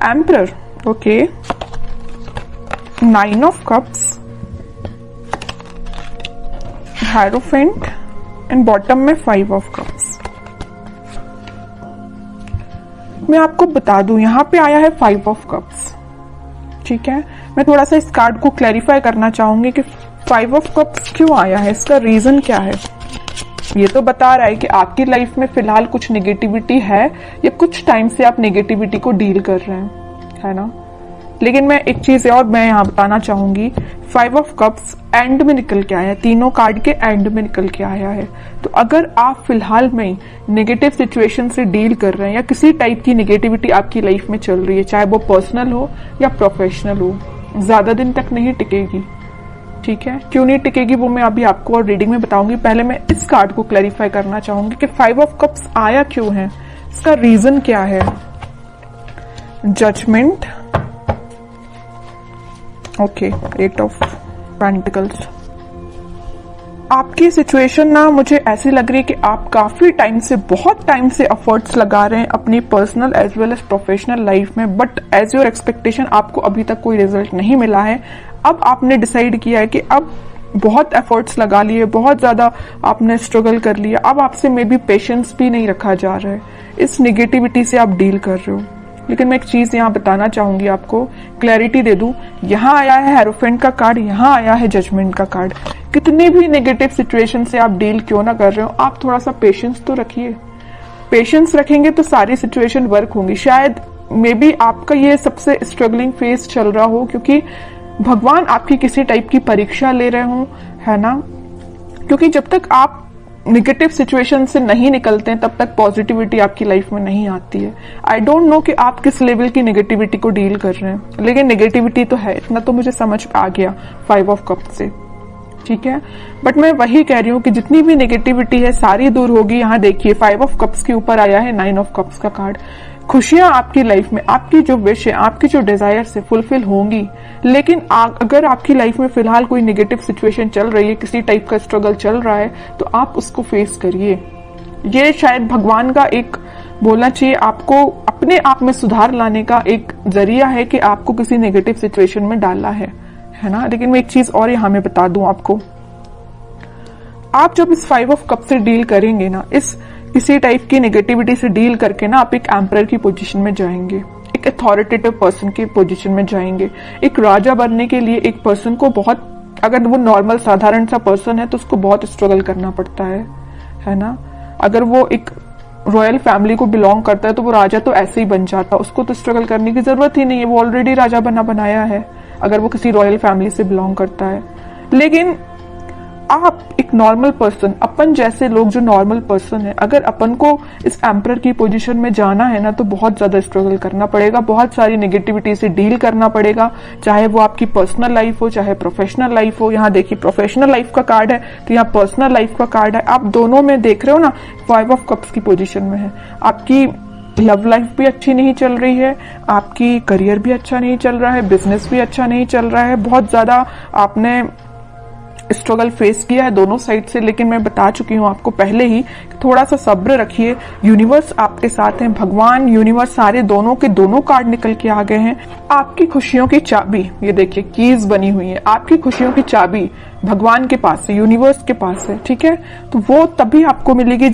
Emperor, okay, 9 of cups, hierophant and bottom में 5 of cups. मैं आपको बता दूं यहां पे आया है 5 ऑफ कप्स, ठीक है। मैं थोड़ा सा इस कार्ड को क्लैरिफाई करना चाहूंगी कि 5 ऑफ कप्स क्यों आया है, इसका रीजन क्या है। ये तो बता रहा है कि आपकी लाइफ में फिलहाल कुछ नेगेटिविटी है या कुछ टाइम से आप नेगेटिविटी को डील कर रहे हैं, है ना। लेकिन मैं एक चीज और मैं यहां बताना चाहूंगी, 5 ऑफ कप्स एंड में निकल के आया है, तीनों कार्ड के एंड में निकल के आया है। तो अगर आप फिलहाल में नेगेटिव सिचुएशन से डील कर रहे हैं या किसी टाइप की नेगेटिविटी आपकी लाइफ में चल रही है, चाहे वो पर्सनल हो या प्रोफेशनल हो, ज्यादा दिन तक नहीं टिकेगी, ठीक है। क्यों नहीं टिकेगी वो मैं अभी आपको और रीडिंग में बताऊंगी। पहले मैं इस कार्ड को क्लैरिफाई करना चाहूंगी कि 5 ऑफ कप्स आया क्यों है, इसका रीजन क्या है। Judgement, okay, 8 of pentacles. आपकी सिचुएशन ना मुझे ऐसी लग रही है कि आप काफी टाइम से, बहुत टाइम से एफर्ट्स लगा रहे हैं अपनी personal as well as professional life में, बट एज योर एक्सपेक्टेशन आपको अभी तक कोई रिजल्ट नहीं मिला है। अब आपने डिसाइड किया है कि अब बहुत एफर्ट्स लगा लिए, बहुत ज्यादा आपने स्ट्रगल कर लिया, अब आपसे मे बी पेशेंस भी नहीं रखा जा रहा है, इस निगेटिविटी से आप डील कर रहे हो। लेकिन मैं एक चीज यहाँ बताना चाहूंगी, आपको क्लैरिटी दे दूं। यहाँ आया है हेरोफेंट का कार्ड, यहाँ आया है जजमेंट का कार्ड। कितनी भी नेगेटिव सिचुएशन से आप डील क्यों ना कर रहे हो, आप थोड़ा सा पेशेंस तो रखिए। पेशेंस रखेंगे तो सारी सिचुएशन वर्क होंगी। शायद मे बी आपका ये सबसे स्ट्रगलिंग फेज चल रहा हो, क्योंकि भगवान आपकी किसी टाइप की परीक्षा ले रहे हो, है ना। क्योंकि जब तक आप निगेटिव सिचुएशन से नहीं निकलते हैं तब तक पॉजिटिविटी आपकी लाइफ में नहीं आती है। आई डोंट नो कि आप किस लेवल की नेगेटिविटी को डील कर रहे हैं, लेकिन नेगेटिविटी तो है, इतना तो मुझे समझ आ गया 5 ऑफ कप से, ठीक है। बट मैं वही कह रही हूँ कि जितनी भी नेगेटिविटी है सारी दूर होगी। यहाँ देखिए 5 ऑफ कप्स के ऊपर आया है 9 ऑफ कप्स का कार्ड। खुशियां आपकी लाइफ में, आपकी जो विश है, आपकी जो डिजायर से फुलफिल होंगी। लेकिन अगर आपकी लाइफ में फिलहाल कोई नेगेटिव सिचुएशन चल रही है, किसी टाइप का स्ट्रगल चल रहा है, तो आप उसको फेस करिए। ये शायद भगवान का एक बोलना चाहिए आपको अपने आप में सुधार लाने का एक जरिया है कि आपको किसी नेगेटिव सिचुएशन में डाला है ना। लेकिन मैं एक चीज और यहां में बता दूं आपको, आप जब इस 5 ऑफ कप से डील करेंगे ना, इस किसी टाइप की नेगेटिविटी से डील करके ना, आप एक एम्परर की पोजीशन में जाएंगे, एक अथॉरिटेटिव पर्सन की पोजीशन में जाएंगे। एक राजा बनने के लिए एक पर्सन को बहुत, अगर वो नॉर्मल साधारण सा पर्सन है तो उसको बहुत स्ट्रगल करना पड़ता है ना। अगर वो एक रॉयल फैमिली को बिलोंग करता है तो वो राजा तो ऐसे ही बन जाता, उसको तो स्ट्रगल करने की जरूरत ही नहीं है, वो ऑलरेडी राजा बनाया है अगर वो किसी रॉयल फैमिली से बिलोंग करता है। लेकिन आप एक नॉर्मल पर्सन, अपन जैसे लोग जो नॉर्मल पर्सन है, अगर अपन को इस एम्परर की पोजीशन में जाना है ना, तो बहुत ज्यादा स्ट्रगल करना पड़ेगा, बहुत सारी नेगेटिविटी से डील करना पड़ेगा, चाहे वो आपकी पर्सनल लाइफ हो चाहे प्रोफेशनल लाइफ हो। यहाँ देखिए प्रोफेशनल लाइफ का कार्ड है तो यहाँ पर्सनल लाइफ का कार्ड है। आप दोनों में देख रहे हो ना, 5 ऑफ कप्स की पोजीशन में है। आपकी लव लाइफ भी अच्छी नहीं चल रही है, आपकी करियर भी अच्छा नहीं चल रहा है, बिजनेस भी अच्छा नहीं चल रहा है, बहुत ज्यादा आपने स्ट्रगल फेस किया है दोनों साइड से। लेकिन मैं बता चुकी हूं आपको पहले ही, थोड़ा सा सब्र रखिए, यूनिवर्स आपके साथ है, भगवान यूनिवर्स सारे दोनों के दोनों कार्ड निकल के आ गए हैं। आपकी खुशियों की चाबी, ये देखिए कीज बनी हुई है, आपकी खुशियों की चाबी भगवान के पास है, यूनिवर्स के पास है, ठीक है। तो वो तभी आपको मिलेगी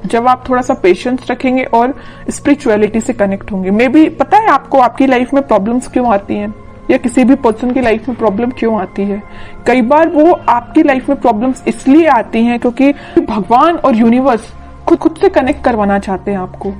जब आप थोड़ा सा पेशेंस रखेंगे और स्पिरिचुअलिटी से कनेक्ट होंगे। मे बी पता है आपको आपकी लाइफ में प्रॉब्लम्स क्यों आती हैं, या किसी भी पर्सन की लाइफ में प्रॉब्लम क्यों आती है। कई बार वो आपकी लाइफ में प्रॉब्लम्स इसलिए आती हैं क्योंकि भगवान और यूनिवर्स खुद से कनेक्ट करवाना चाहते हैं आपको,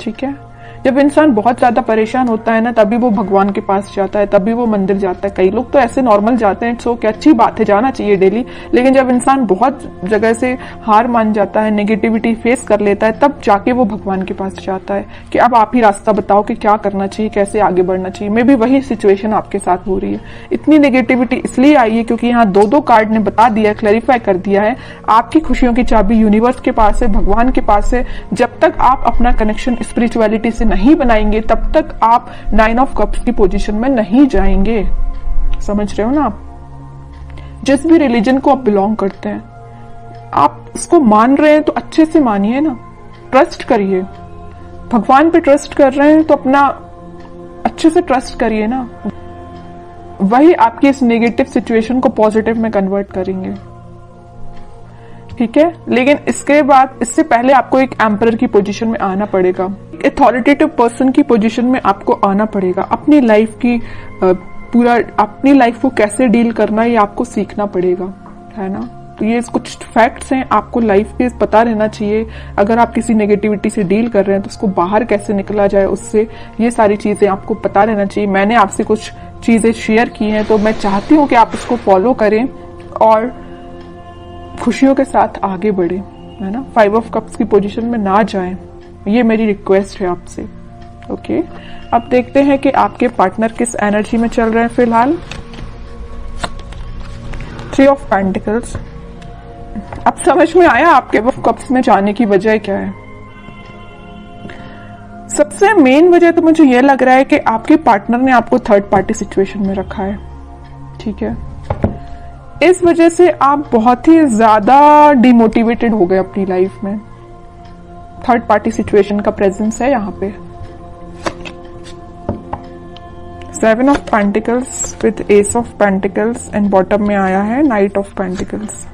ठीक है। जब इंसान बहुत ज्यादा परेशान होता है ना, तभी वो भगवान के पास जाता है, तभी वो मंदिर जाता है। कई लोग तो ऐसे नॉर्मल जाते हैं, सो क्या अच्छी बात है, जाना चाहिए डेली। लेकिन जब इंसान बहुत जगह से हार मान जाता है, नेगेटिविटी फेस कर लेता है, तब जाके वो भगवान के पास जाता है कि अब आप ही रास्ता बताओ कि क्या करना चाहिए, कैसे आगे बढ़ना चाहिए। मे बी वही सिचुएशन आपके साथ हो रही है। इतनी नेगेटिविटी इसलिए आई है क्योंकि यहाँ दो कार्ड ने बता दिया, क्लैरिफाई कर दिया है, आपकी खुशियों की चाबी यूनिवर्स के पास है, भगवान के पास है। जब तक आप अपना कनेक्शन स्पिरिचुअलिटी से नहीं बनाएंगे तब तक आप 9 ऑफ कप्स की पोजीशन में नहीं जाएंगे। समझ रहे हो ना आप? जिस भी रिलीजन को आप बिलोंग करते हैं, आप इसको मान रहे हैं तो अच्छे से मानिए ना, ट्रस्ट करिए। भगवान पे ट्रस्ट कर रहे हैं तो अपना अच्छे से ट्रस्ट करिए ना, वही आपकी इस नेगेटिव सिचुएशन को पॉजिटिव में कन्वर्ट करेंगे। ठीक है, लेकिन इसके बाद, इससे पहले आपको एक एम्परर की पोजीशन में आना पड़ेगा, अथॉरिटेटिव पर्सन की पोजीशन में आपको आना पड़ेगा। अपनी लाइफ की पूरा अपनी लाइफ को कैसे डील करना है ये आपको सीखना पड़ेगा, है ना। तो ये कुछ फैक्ट्स हैं, आपको लाइफ के पता रहना चाहिए। अगर आप किसी नेगेटिविटी से डील कर रहे हैं तो उसको बाहर कैसे निकला जाए उससे, ये सारी चीजें आपको पता रहना चाहिए। मैंने आपसे कुछ चीजें शेयर की हैं तो मैं चाहती हूँ कि आप उसको फॉलो करें और खुशियों के साथ आगे बढ़े, है ना। 5 ऑफ कप्स की पोजीशन में ना जाएं, ये मेरी रिक्वेस्ट है आपसे। ओके, अब देखते हैं कि आपके पार्टनर किस एनर्जी में चल रहे हैं फिलहाल। 3 ऑफ पेंटिकल्स। अब समझ में आया आपके कप्स में जाने की वजह क्या है। सबसे मेन वजह तो मुझे यह लग रहा है कि आपके पार्टनर ने आपको थर्ड पार्टी सिचुएशन में रखा है। ठीक है, इस वजह से आप बहुत ही ज्यादा डिमोटिवेटेड हो गए अपनी लाइफ में। थर्ड पार्टी सिचुएशन का प्रेजेंस है यहाँ पे। 7 of pentacles with S of pentacles and bottom में आया है नाइट ऑफ पेंटिकल्स।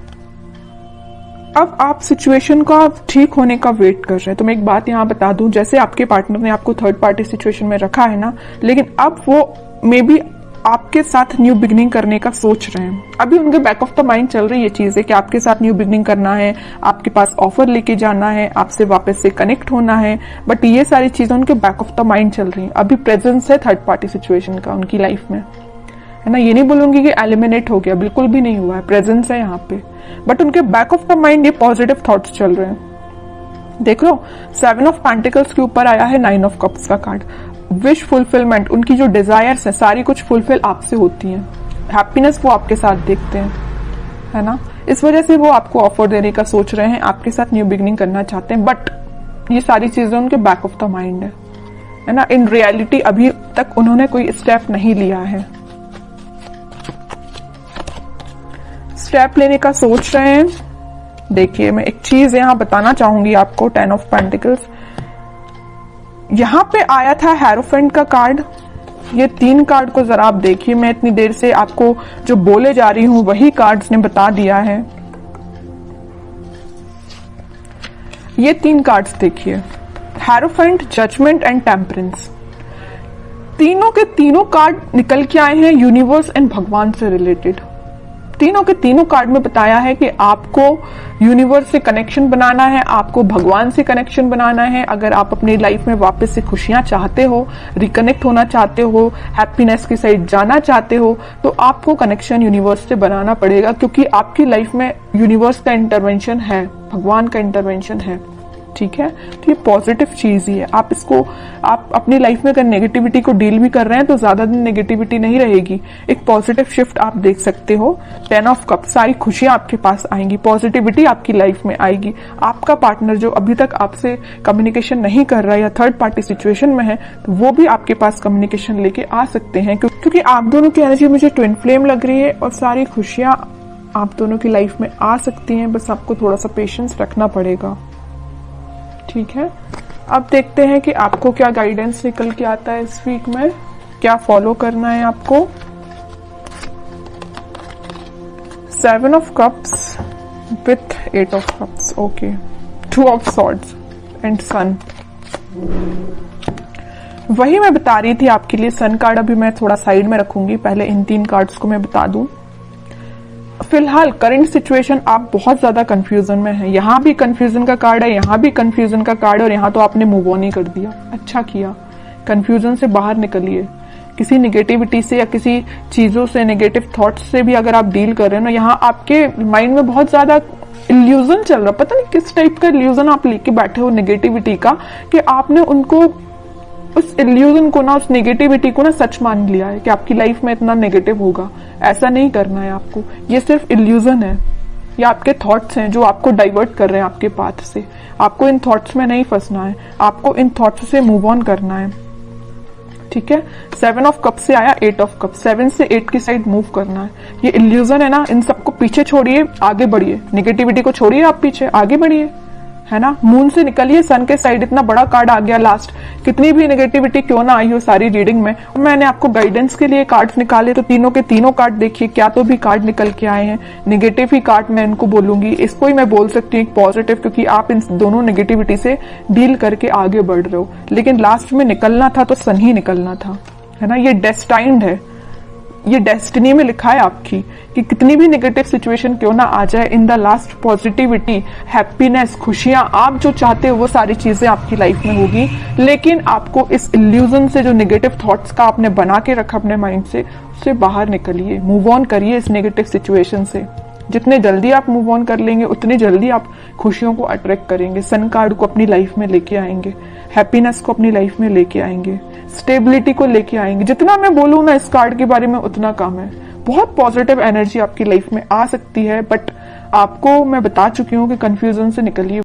अब आप सिचुएशन का ठीक होने का वेट कर रहे हैं। तो मैं एक बात यहाँ बता दूं, जैसे आपके पार्टनर ने आपको थर्ड पार्टी सिचुएशन में रखा है ना, लेकिन अब वो मे बी आपके साथ न्यू बिगनिंग करने का सोच रहे हैं। अभी उनके बैक ऑफ द माइंड चल रही है चीज है कि आपके साथ न्यू बिगनिंग करना है, आपके पास ऑफर लेके जाना है, आपसे वापस से कनेक्ट होना है, बट ये सारी चीजें उनके बैक ऑफ द माइंड चल रही है। अभी प्रेजेंस है थर्ड पार्टी सिचुएशन का उनकी लाइफ में, है ना। ये नहीं बोलूंगी कि एलिमिनेट हो गया, बिल्कुल भी नहीं हुआ है, प्रेजेंस है यहाँ पे, बट उनके बैक ऑफ द माइंड ये पॉजिटिव थॉट्स चल रहे हैं। देख लो, 7 ऑफ पेंटिकल्स के ऊपर आया है 9 ऑफ कप्स का कार्ड। विश फुलफिलमेंट, उनकी जो डिजायर्स है सारी कुछ फुलफिल आपसे होती हैं। हैप्पीनेस वो आपके साथ देखते हैं, है ना। इस वजह से वो आपको ऑफर देने का सोच रहे हैं, आपके साथ न्यू बिगनिंग करना चाहते हैं, बट ये सारी चीजें उनके बैक ऑफ द माइंड है ना। इन रियलिटी अभी तक उन्होंने कोई स्टेप नहीं लिया है, स्टेप लेने का सोच रहे हैं। देखिए, मैं एक चीज यहां बताना चाहूंगी आपको। 10 ऑफ पेंटिकल्स यहां पे आया था, हेरोफेंट का कार्ड। ये 3 कार्ड को जरा आप देखिए, मैं इतनी देर से आपको जो बोले जा रही हूं वही कार्ड्स ने बता दिया है। ये 3 कार्ड्स देखिए, हेरोफेंट, जजमेंट एंड टेम्परेंस। तीनों के तीनों कार्ड निकल के आए हैं यूनिवर्स एंड भगवान से रिलेटेड। तीनों के तीनों कार्ड में बताया है कि आपको यूनिवर्स से कनेक्शन बनाना है, आपको भगवान से कनेक्शन बनाना है। अगर आप अपनी लाइफ में वापस से खुशियां चाहते हो, रिकनेक्ट होना चाहते हो, हैप्पीनेस की साइड जाना चाहते हो, तो आपको कनेक्शन यूनिवर्स से बनाना पड़ेगा, क्योंकि आपकी लाइफ में यूनिवर्स का इंटरवेंशन है, भगवान का इंटरवेंशन है। ठीक है, तो ये पॉजिटिव चीज ही है। आप इसको, आप अपनी लाइफ में अगर नेगेटिविटी को डील भी कर रहे हैं तो ज्यादा दिन नेगेटिविटी नहीं रहेगी, एक पॉजिटिव शिफ्ट आप देख सकते हो। 10 ऑफ कप, सारी खुशियां आपके पास आएंगी, पॉजिटिविटी आपकी लाइफ में आएगी। आपका पार्टनर जो अभी तक आपसे कम्युनिकेशन नहीं कर रहा है या थर्ड पार्टी सिचुएशन में है, तो वो भी आपके पास कम्युनिकेशन लेके आ सकते हैं, क्योंकि आप दोनों की एनर्जी मुझे ट्विन फ्लेम लग रही है और सारी खुशियां आप दोनों की लाइफ में आ सकती हैं। बस आपको थोड़ा सा पेशेंस रखना पड़ेगा। ठीक है, अब देखते हैं कि आपको क्या गाइडेंस निकल के आता है इस वीक में, क्या फॉलो करना है आपको। 7 of cups with 8 of cups, okay. 2 of swords and sun. वही मैं बता रही थी आपके लिए। सन कार्ड अभी मैं थोड़ा साइड में रखूंगी, पहले इन 3 कार्ड्स को मैं बता दूं। फिलहाल करंट सिचुएशन आप बहुत ज्यादा कंफ्यूजन में हैं। यहां भी कंफ्यूजन का कार्ड है, यहां भी कंफ्यूजन का कार्ड है, और यहां तो आपने मूव ऑन ही कर दिया। अच्छा किया, कंफ्यूजन से बाहर निकलिए। किसी नेगेटिविटी से या किसी चीजों से, नेगेटिव थॉट्स से भी अगर आप डील कर रहे हो ना, यहाँ आपके माइंड में बहुत ज्यादा इल्यूजन चल रहा, पता नहीं किस टाइप का इल्यूजन आप लेके बैठे हो नेगेटिविटी का, कि आपने उनको, उस इल्यूजन को ना, उस नेगेटिविटी को ना सच मान लिया है कि आपकी लाइफ में इतना नेगेटिव होगा। ऐसा नहीं करना है आपको, ये सिर्फ इल्यूजन है, ये आपके थॉट्स हैं जो आपको डाइवर्ट कर रहे हैं आपके पाथ से। आपको इन थॉट्स में नहीं फंसना है, आपको इन थॉट्स से मूव ऑन करना है। ठीक है, 7 ऑफ कप से आया 8 ऑफ कप, 7 से 8 की साइड मूव करना है। ये इल्यूजन है ना, इन सबको पीछे छोड़िए, आगे बढ़िए। नेगेटिविटी को छोड़िए, आप पीछे आगे बढ़िए, है ना। मून से निकलिए, सन के साइड इतना बड़ा कार्ड आ गया लास्ट, कितनी भी नेगेटिविटी क्यों ना आई हो सारी रीडिंग में। मैंने आपको गाइडेंस के लिए कार्ड्स निकाले तो तीनों के तीनों कार्ड देखिए, क्या तो भी कार्ड निकल के आए हैं। नेगेटिव ही कार्ड मैं इनको बोलूंगी, इसको ही मैं बोल सकती हूँ पॉजिटिव, क्योंकि आप इन दोनों नेगेटिविटी से डील करके आगे बढ़ रहे हो। लेकिन लास्ट में निकलना था तो सन ही निकलना था, है ना। ये डेस्टाइन्ड है, ये डेस्टिनी में लिखा है आपकी कि कितनी भी नेगेटिव सिचुएशन क्यों ना आ जाए, in the last positivity, happiness, खुशियां, आप जो चाहते हो वो सारी चीजें आपकी लाइफ में होगी। लेकिन आपको इस इल्यूजन से, जो नेगेटिव थॉट्स का आपने बना के रखा अपने माइंड से, उससे बाहर निकलिए, मूव ऑन करिए इस नेगेटिव सिचुएशन से। जितने जल्दी आप मूव ऑन कर लेंगे उतनी जल्दी आप खुशियों को अट्रैक्ट करेंगे, सन कार्ड को अपनी लाइफ में लेके आएंगे, हैप्पीनेस को अपनी लाइफ में लेके आएंगे, स्टेबिलिटी को लेके आएंगे। जितना मैं बोलूं ना इस कार्ड के बारे में उतना कम है। बहुत पॉजिटिव एनर्जी आपकी लाइफ में आ सकती है, बट आपको मैं बता चुकी हूँ कि कंफ्यूजन से निकलिए।